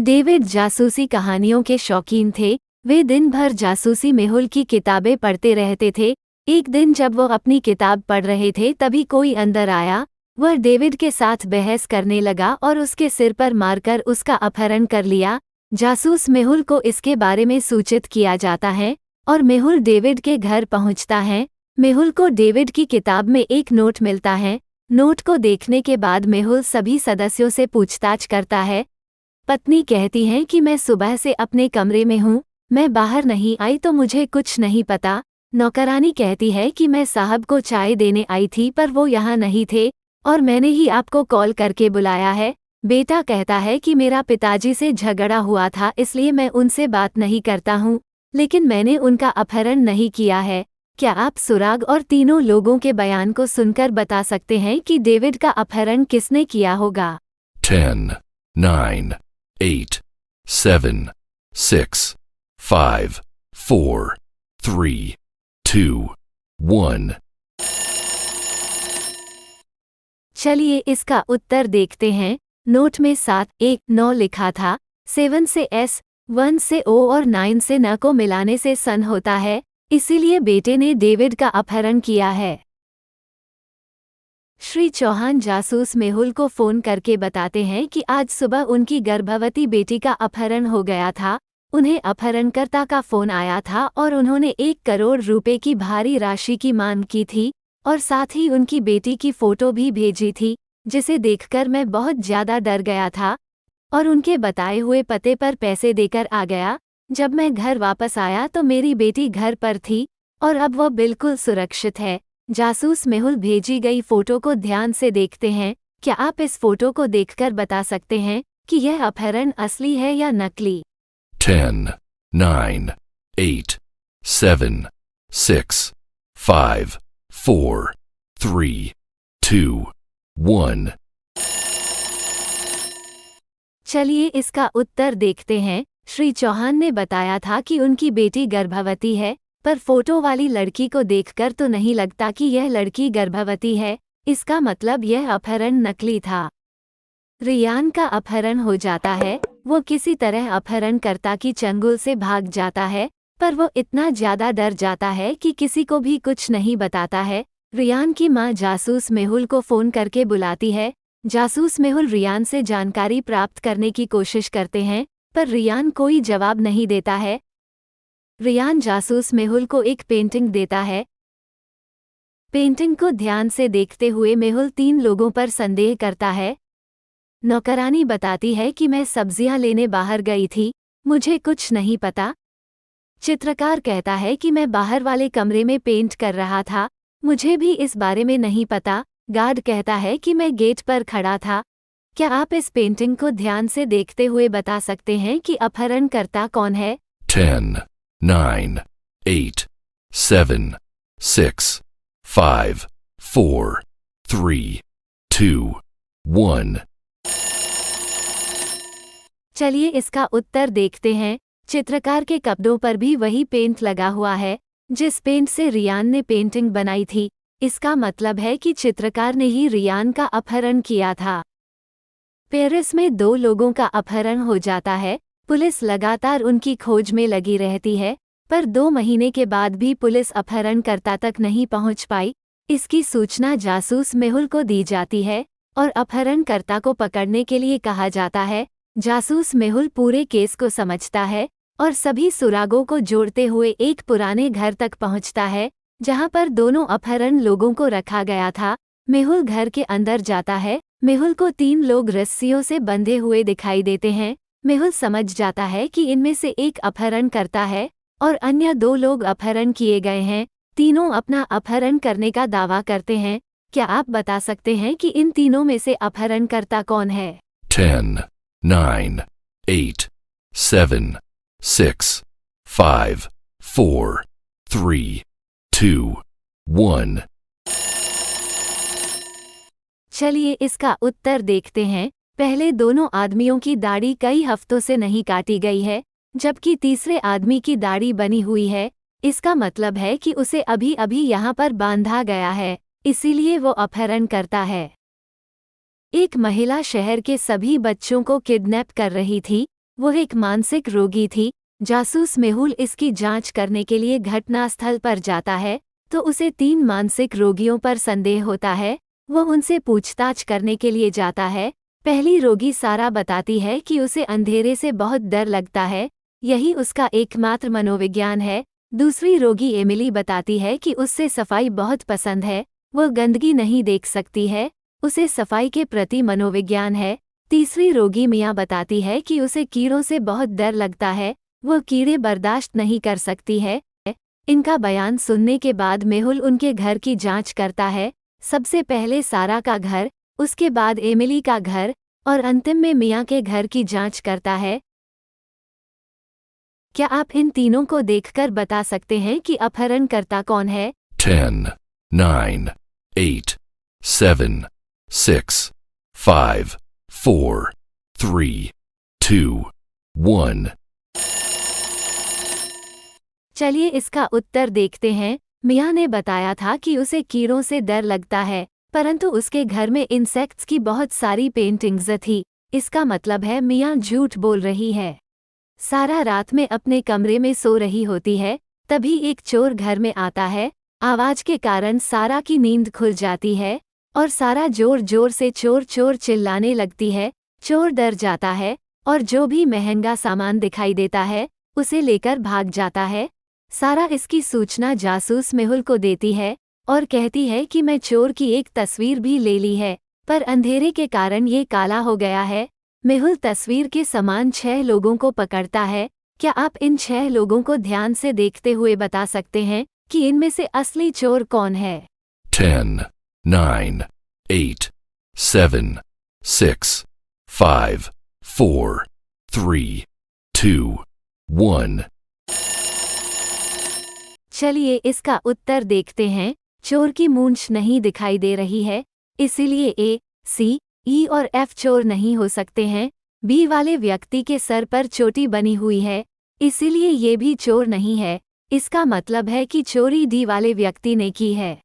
David जासूसी कहानियों के शौकीन थे। वे दिन भर जासूसी मेहुल की किताबें पढ़ते रहते थे। एक दिन जब वो अपनी किताब पढ़ रहे थे तभी कोई अंदर आया। वह डेविड के साथ बहस करने लगा और उसके सिर पर मारकर उसका अपहरण कर लिया। जासूस मेहुल को इसके बारे में सूचित किया जाता है और मेहुल डेविड के घर पहुंचता है। मेहुल को डेविड की किताब में एक नोट मिलता है। नोट को देखने के बाद मेहुल सभी सदस्यों से पूछताछ करता है। पत्नी कहती है कि मैं सुबह से अपने कमरे में हूँ, मैं बाहर नहीं आई तो मुझे कुछ नहीं पता। नौकरानी कहती है कि मैं साहब को चाय देने आई थी पर वो यहाँ नहीं थे और मैंने ही आपको कॉल करके बुलाया है। बेटा कहता है कि मेरा पिताजी से झगड़ा हुआ था इसलिए मैं उनसे बात नहीं करता हूँ, लेकिन मैंने उनका अपहरण नहीं किया है। क्या आप सुराग और तीनों लोगों के बयान को सुनकर बता सकते हैं कि डेविड का अपहरण किसने किया होगा? 10, 9, 8, 7, 6, 5, 4, 3, 2, 1। चलिए इसका उत्तर देखते हैं। नोट में 7, 1, 9 लिखा था। 7 से S, 1 से O और 9 से न को मिलाने से सन होता है, इसीलिए बेटे ने डेविड का अपहरण किया है। श्री चौहान जासूस मेहुल को फोन करके बताते हैं कि आज सुबह उनकी गर्भवती बेटी का अपहरण हो गया था। उन्हें अपहरणकर्ता का फोन आया था और उन्होंने 1 करोड़ रुपए की भारी राशि की मांग की थी और साथ ही उनकी बेटी की फोटो भी भेजी थी, जिसे देखकर मैं बहुत ज्यादा डर गया था और उनके बताए हुए पते पर पैसे देकर आ गया। जब मैं घर वापस आया तो मेरी बेटी घर पर थी और अब वह बिल्कुल सुरक्षित है। जासूस मेहुल भेजी गई फोटो को ध्यान से देखते हैं। क्या आप इस फोटो को देखकर बता सकते हैं कि यह अपहरण असली है या नकली? 10, 9, 8, 7, 6, 5, 4, 3, 2, 1। चलिए इसका उत्तर देखते हैं। श्री चौहान ने बताया था कि उनकी बेटी गर्भवती है, पर फोटो वाली लड़की को देखकर तो नहीं लगता कि यह लड़की गर्भवती है। इसका मतलब यह अपहरण नकली था। रियान का अपहरण हो जाता है। वो किसी तरह अपहरणकर्ता की चंगुल से भाग जाता है, पर वो इतना ज्यादा डर जाता है कि किसी को भी कुछ नहीं बताता है। रियान की मां जासूस मेहुल को फोन करके बुलाती है। जासूस मेहुल रियान से जानकारी प्राप्त करने की कोशिश करते हैं, पर रियान कोई जवाब नहीं देता है। रियान जासूस मेहुल को एक पेंटिंग देता है। पेंटिंग को ध्यान से देखते हुए मेहुल 3 लोगों पर संदेह करता है। नौकरानी बताती है कि मैं सब्जियां लेने बाहर गई थी, मुझे कुछ नहीं पता। चित्रकार कहता है कि मैं बाहर वाले कमरे में पेंट कर रहा था, मुझे भी इस बारे में नहीं पता। गार्ड कहता है कि मैं गेट पर खड़ा था। क्या आप इस पेंटिंग को ध्यान से देखते हुए बता सकते हैं कि अपहरणकर्ता कौन है? 10, 9, 8, 7, 6, 5, 4, 3, 2, 1। चलिए इसका उत्तर देखते हैं। चित्रकार के कपड़ों पर भी वही पेंट लगा हुआ है जिस पेंट से रियान ने पेंटिंग बनाई थी। इसका मतलब है कि चित्रकार ने ही रियान का अपहरण किया था। पेरिस में 2 लोगों का अपहरण हो जाता है। पुलिस लगातार उनकी खोज में लगी रहती है, पर 2 महीने के बाद भी पुलिस अपहरणकर्ता तक नहीं पहुंच पाई। इसकी सूचना जासूस मेहुल को दी जाती है और अपहरणकर्ता को पकड़ने के लिए कहा जाता है। जासूस मेहुल पूरे केस को समझता है और सभी सुरागों को जोड़ते हुए एक पुराने घर तक पहुंचता है जहां पर दोनों अपहरण लोगों को रखा गया था। मेहुल घर के अंदर जाता है। मेहुल को 3 लोग रस्सियों से बंधे हुए दिखाई देते हैं। मेहुल समझ जाता है कि इनमें से एक अपहरण करता है और अन्य 2 लोग अपहरण किए गए हैं। तीनों अपना अपहरण करने का दावा करते हैं। क्या आप बता सकते हैं कि इन तीनों में से अपहरणकर्ता कौन है? 10, 9, 8, 7, 6, 5, 4, 3, 2, 1। चलिए इसका उत्तर देखते हैं। पहले दोनों आदमियों की दाढ़ी कई हफ्तों से नहीं काटी गई है, जबकि तीसरे आदमी की दाढ़ी बनी हुई है। इसका मतलब है कि उसे अभी अभी यहाँ पर बांधा गया है, इसीलिए वो अपहरण करता है। एक महिला शहर के सभी बच्चों को किडनैप कर रही थी। वो एक मानसिक रोगी थी। जासूस मेहुल इसकी जांच करने के लिए घटनास्थल पर जाता है तो उसे 3 मानसिक रोगियों पर संदेह होता है। वो उनसे पूछताछ करने के लिए जाता है। पहली रोगी सारा बताती है कि उसे अंधेरे से बहुत डर लगता है, यही उसका एकमात्र मनोविज्ञान है। दूसरी रोगी एमिली बताती है कि उससे सफाई बहुत पसंद है, वो गंदगी नहीं देख सकती है, उसे सफाई के प्रति मनोविज्ञान है। तीसरी रोगी मिया बताती है कि उसे कीड़ों से बहुत डर लगता है, वो कीड़े बर्दाश्त नहीं कर सकती है। इनका बयान सुनने के बाद मेहुल उनके घर की जांच करता है। सबसे पहले सारा का घर, उसके बाद एमिली का घर और अंतिम में मिया के घर की जांच करता है। क्या आप इन तीनों को देखकर बता सकते हैं कि अपहरणकर्ता कौन है? 10, 9, 8, 7, 6, 5, 4, 3, 2, 1. चलिए इसका उत्तर देखते हैं। मिया ने बताया था कि उसे कीड़ों से डर लगता है, परंतु उसके घर में इंसेक्ट्स की बहुत सारी पेंटिंग्स थी। इसका मतलब है मिया झूठ बोल रही है। सारा रात में अपने कमरे में सो रही होती है, तभी एक चोर घर में आता है। आवाज के कारण सारा की नींद खुल जाती है और सारा जोर जोर से चोर चोर चिल्लाने लगती है। चोर डर जाता है और जो भी महंगा सामान दिखाई देता है उसे लेकर भाग जाता है। सारा इसकी सूचना जासूस मेहुल को देती है और कहती है कि मैं चोर की एक तस्वीर भी ले ली है, पर अंधेरे के कारण ये काला हो गया है। मेहुल तस्वीर के समान 6 लोगों को पकड़ता है। क्या आप इन 6 लोगों को ध्यान से देखते हुए बता सकते हैं कि इनमें से असली चोर कौन है? 10, 9, 8, 7, 6, 5, 4, 3, 2, 1. चलिए इसका उत्तर देखते हैं। चोर की मूंछ नहीं दिखाई दे रही है, इसीलिए ए, सी, ई और एफ चोर नहीं हो सकते हैं। बी वाले व्यक्ति के सर पर चोटी बनी हुई है, इसीलिए ये भी चोर नहीं है। इसका मतलब है कि चोरी डी वाले व्यक्ति ने की है।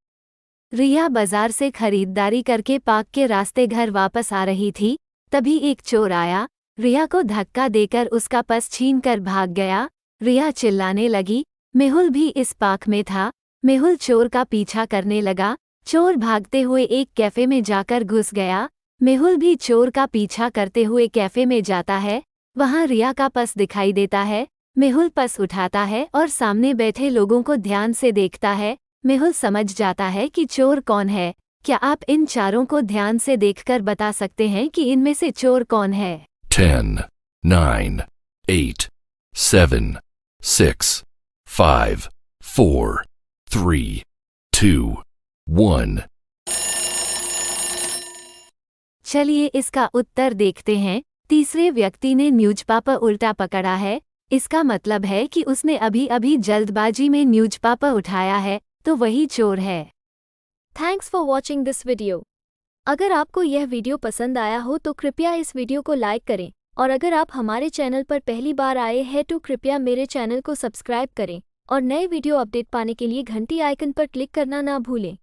रिया बाजार से खरीदारी करके पार्क के रास्ते घर वापस आ रही थी, तभी एक चोर आया, रिया को धक्का देकर उसका पर्स छीनकर भाग गया। रिया चिल्लाने लगी। मेहुल भी इस पार्क में था। मेहुल चोर का पीछा करने लगा। चोर भागते हुए एक कैफे में जाकर घुस गया। मेहुल भी चोर का पीछा करते हुए कैफे में जाता है। वहां रिया का पर्स दिखाई देता है। मेहुल पर्स उठाता है और सामने बैठे लोगों को ध्यान से देखता है। मेहुल समझ जाता है कि चोर कौन है। क्या आप इन चारों को ध्यान से देखकर बता सकते हैं कि इनमें से चोर कौन है? 10, 9, 8, 7, 6, 5, 4, 3, 2, 1. चलिए इसका उत्तर देखते हैं। तीसरे व्यक्ति ने न्यूज़पेपर उल्टा पकड़ा है। इसका मतलब है कि उसने अभी अभी जल्दबाजी में न्यूज़पेपर उठाया है, तो वही चोर है। Thanks for watching this video. अगर आपको यह वीडियो पसंद आया हो तो कृपया इस वीडियो को लाइक करें, और अगर आप हमारे चैनल पर पहली बार आए हैं तो कृपया मेरे चैनल को सब्सक्राइब करें और नए वीडियो अपडेट पाने के लिए घंटी आइकन पर क्लिक करना ना भूलें।